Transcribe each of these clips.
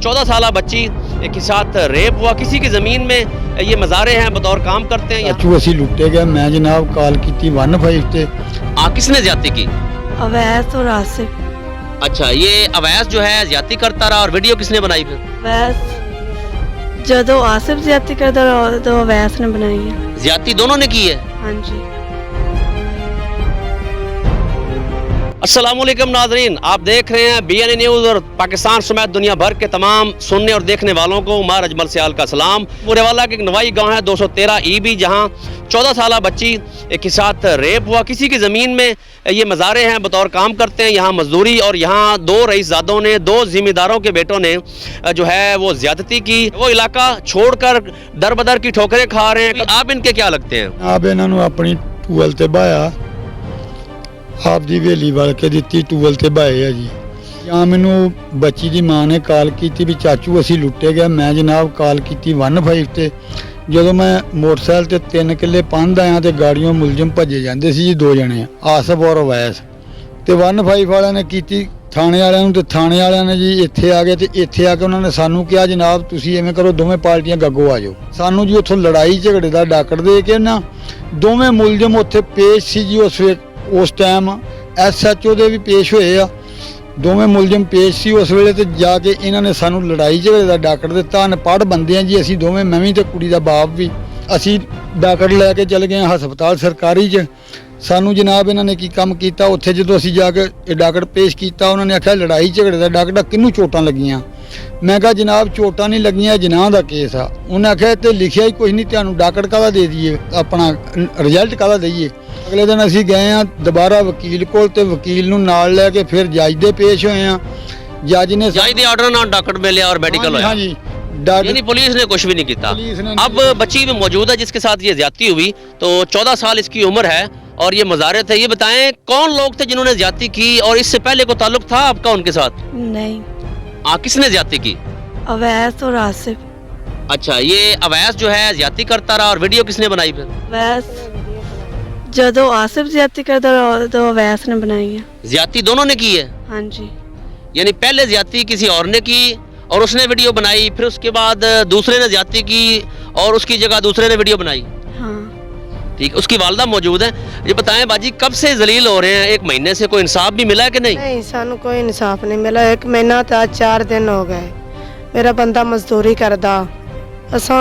14 साल बच्ची के साथ रेप हुआ, किसी की ज़मीन में ये मज़ारे हैं, बतौर काम करते हैं। चाचू असी लुटे गए। मैं जनाब कॉल की 15 ते। किसने ज्यादती की? अवैस और आसिफ। अच्छा, ये अवैस जो है ज्यादती करता रहा, और वीडियो किसने बनाई फिर? अवैस जदों आसिफ ज्यादती करता रहा तो अवैस ने बनाई है। ज्यादती दोनों ने की है। हाँ जी। अस्सलामुअलैकुम नाज़रीन, आप देख रहे हैं BNA न्यूज़ और पाकिस्तान समेत दुनिया भर के तमाम सुनने और देखने वालों को उमर अजमल सियाल का सलाम। मुरेवाला के एक नवाई गांव है 213 EB, जहां 14 साल बच्ची के साथ रेप हुआ, किसी की ज़मीन में ये मज़ारे हैं, बतौर काम करते हैं यहाँ मजदूरी, और यहाँ 2 रईसज़ादों ने, 2 ज़िम्मेदारों के बेटों ने जो है वो ज़्यादती की। वो इलाका छोड़कर दर बदर की ठोकरें खा रहे हैं। आप इनके क्या लगते हैं? आप इन्हों अपनी टूअल ते बहाया, आप दी वेली वल के दी टूअल ते बहाए है जी। ਜਾਂ ਮੈਨੂੰ ਬੱਚੀ ਦੀ ਮਾਂ ਨੇ ਕਾਲ ਕੀਤੀ ਵੀ ਚਾਚੂ ਅਸੀਂ ਲੁੱਟੇ ਗਏ। ਮੈਂ ਜਨਾਬ ਕਾਲ ਕੀਤੀ 15 ਤੇ। ਜਦੋਂ ਮੈਂ ਮੋਟਰਸਾਈਕਲ ਤੇ 3 ਕਿੱਲੇ ਪੰਧ ਆਇਆ ਤੇ ਗਾੜੀਆਂ ਮੁਲਜ਼ਮ ਭੱਜੇ ਜਾਂਦੇ ਸੀ ਜੀ, 2 ਜਣੇ ਆਸਫ ਔਰ ਅਵੈਸ। ਤੇ 15 ਵਾਲਿਆਂ ਨੇ ਕੀਤੀ ਥਾਣੇ ਵਾਲਿਆਂ ਨੂੰ, ਤੇ ਥਾਣੇ ਵਾਲਿਆਂ ਨੇ ਜੀ ਇੱਥੇ ਆ ਗਏ, ਤੇ ਇੱਥੇ ਆ ਕੇ ਉਹਨਾਂ ਨੇ ਸਾਨੂੰ ਕਿਹਾ ਜਨਾਬ ਤੁਸੀਂ ਐਵੇਂ ਕਰੋ, ਦੋਵੇਂ ਪਾਰਟੀਆਂ ਗੱਗੋ ਆ ਜਾਓ। ਸਾਨੂੰ ਜੀ ਉੱਥੋਂ ਲੜਾਈ ਝਗੜੇ ਦਾ ਡਾਕਰ ਦੇ ਕੇ ਨਾ ਦੋਵੇਂ ਮੁਲਜ਼ਮ ਉੱਥੇ ਪੇਸ਼ ਸੀ ਜੀ। ਉਸ ਟਾਈਮ SHO ਦੇ ਵੀ ਪੇਸ਼ ਹੋਏ ਆ, ਦੋਵੇਂ ਮੁਲਜ਼ਮ ਪੇਸ਼ ਸੀ ਉਸ ਵੇਲੇ। ਤੇ ਜਾ ਕੇ ਇਹਨਾਂ ਨੇ ਸਾਨੂੰ ਲੜਾਈ ਝਗੜੇ ਦਾ ਡਾਕਰ ਦਿੱਤਾ। ਅਨਪੜ੍ਹ ਬੰਦੇ ਆ ਜੀ ਅਸੀਂ ਦੋਵੇਂ, ਮੈਂ ਵੀ ਤੇ ਕੁੜੀ ਦਾ ਬਾਪ ਵੀ। ਅਸੀਂ ਡਾਕਰ ਲੈ ਕੇ ਚਲੇ ਗਏ ਹਸਪਤਾਲ ਸਰਕਾਰੀ 'ਚ। ਸਾਨੂੰ ਜਨਾਬ ਇਹਨਾਂ ਨੇ ਕੀ ਕੰਮ ਕੀਤਾ, ਉੱਥੇ ਜਦੋਂ ਅਸੀਂ ਜਾ ਕੇ ਇਹ ਡਾਕਰ ਪੇਸ਼ ਕੀਤਾ, ਉਹਨਾਂ ਨੇ ਆਖਿਆ ਲੜਾਈ ਝਗੜੇ ਦਾ ਡਾਕਰ, ਕਿਹਨੂੰ ਚੋਟਾਂ ਲੱਗੀਆਂ? ਮੈਂ ਕਿਹਾ ਜਨਾਬ ਚੋਟਾਂ ਨਹੀਂ ਲੱਗੀਆਂ, ਜਨਾਹ ਦਾ ਕੇਸ ਆ। ਉਹਨੇ ਆਖਿਆ ਤੇ ਲਿਖਿਆ ਹੀ ਕੁਝ ਨਹੀਂ, ਤੁਹਾਨੂੰ ਡਾਕਰ ਕਾਹਦਾ ਦੇ ਦਈਏ, ਆਪਣਾ ਰਿਜ਼ਲਟ ਕਾਹਦਾ ਦਈਏ। ਅਗਲੇ ਦਿਨ ਅਸੀਂ ਗਏ ਆ ਦੁਬਾਰਾ ਵਕੀਲ ਕੋਲ, ਤੇ ਵਕੀਲ ਨੂੰ ਨਾਲ ਲੈ ਕੇ ਫਿਰ ਜੱਜ ਦੇ ਪੇਸ਼ ਹੋਏ ਆ। ਜੱਜ ने जज के ऑर्डर ਨਾਲ डॉक्टर मिले और मेडिकल हाँ जी, यानी पुलिस ने कुछ भी नहीं किया। अब बच्ची भी मौजूद है जिसके साथ ये ज्यादती हुई, तो 14 साल इसकी उम्र है और ये मज़ारे थे। ये बताएं कौन लोग थे जिन्होंने ज्यादती की, और इससे पहले को ताल्लुक था आपका उनके साथ? नहीं। किसने ज्यादती की? अवैस और आसिफ। अच्छा, ये अवैस जो है ज्यादती करता रहा, और वीडियो किसने बनाई फिर? अवैस जदों आसिफ ज्यादती करता रहा तो अवैस ने बनाई है। ज्यादती दोनों ने की है। हाँ जी। यानी पहले ज्यादती किसी और ने की और उसने वीडियो बनाई, फिर उसके बाद दूसरे ने ज्यादती की और उसकी जगह दूसरे ने वीडियो बनाई। हाँ ठीक, उसकी वालदा मौजूद है। ये बताएं बाजी, कब से जलील हो रहे हैं? 1 महीने से कोई इंसाफ भी मिला है कि नहीं? नहीं, सानू कोई इंसाफ नहीं मिला। 1 महीना तो 4 दिन हो गए। मेरा बंदा मजदूरी करदा, असा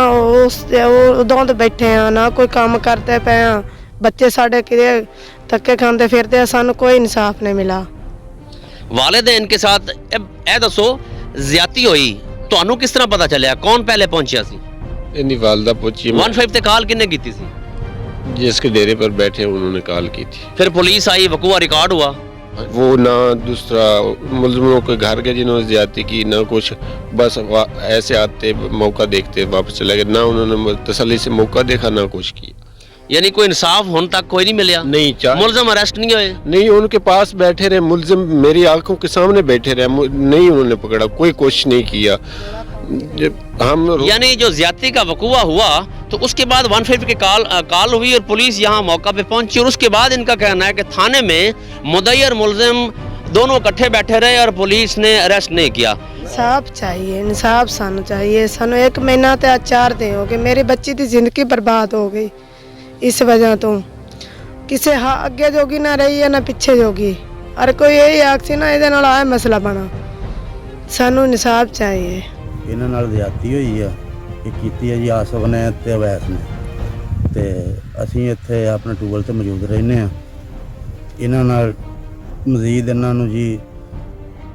उदों तो बैठे हाँ, ना कोई काम करते पे हाँ। बच्चे साढ़े कि धक्के खाते फिरते, सानू कोई इंसाफ नहीं मिला। वालिदैन के साथ ए दसो ज्यादती हुई, ਤੁਹਾਨੂੰ किस तरह पता चलिया? कौन पहले पहुंचा सी? इनकी वालदा पहुंची। 15 ते कॉल किन्ने की थी? जिसके डेरे पर बैठे उन्होंने कॉल की थी। फिर पुलिस आई, वकूआ रिकॉर्ड हुआ। वो ना दूसरा मुल्ज़िमों के घर के जिन्होंने ज्यादती की, ना कुछ बस ऐसे आते मौका देखते वापस चले गए, ना उन्होंने तसल्ली से मौका देखा, ना कुछ किया। यानी कोई इंसाफ होने तक कोई नहीं मिला? नहीं, मुल्ज़िम अरेस्ट नहीं हुए? नहीं, उनके पास बैठे रहे मुल्ज़िम, मेरी आंखों के सामने बैठे रहे, नहीं उन्होंने पकड़ा, कोई कोशिश नहीं किया। हम यानी जो ज्यादती का वकूआ हुआ तो उसके बाद 15 की कॉल हुई और पुलिस यहाँ मौका पे पहुंची, और उसके बाद इनका कहना है कि थाने में मुद्दई और मुल्ज़िम दोनों इकट्ठे बैठे रहे और पुलिस ने अरेस्ट नहीं किया। इंसाफ चाहिए, इंसाफ सानू चाहिए। सानू 1 महीना तो 4 दिन हो गए। मेरी बच्ची की जिंदगी बर्बाद हो गई इस वजह तो। किसी अगे जोगी ना रही है ना पिछे जोगी। और कोई यही आखसी ना ये आए मसला बना। सानू इंसाफ चाहिए। ਇਹਨਾਂ ਨਾਲ ਜ਼ਿਆਦਤੀ ਹੋਈ ਆ, ਇਹ ਕੀਤੀ ਹੈ ਜੀ ਆਸਫ ਨੇ ਤੇ ਅਵੈਸ ਨੇ। ਤੇ ਅਸੀਂ ਇੱਥੇ ਆਪਣੇ ਟੂਬਲ ਤੇ ਮੌਜੂਦ ਰਹਿੰਦੇ ਆ। ਇਹਨਾਂ ਨਾਲ ਮਜ਼ੀਦ ਇਹਨਾਂ ਨੂੰ ਜੀ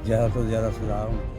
ਜ਼ਿਆਦਾ ਤੋਂ ਜ਼ਿਆਦਾ ਸਜ਼ਾ ਹੋਣੀ।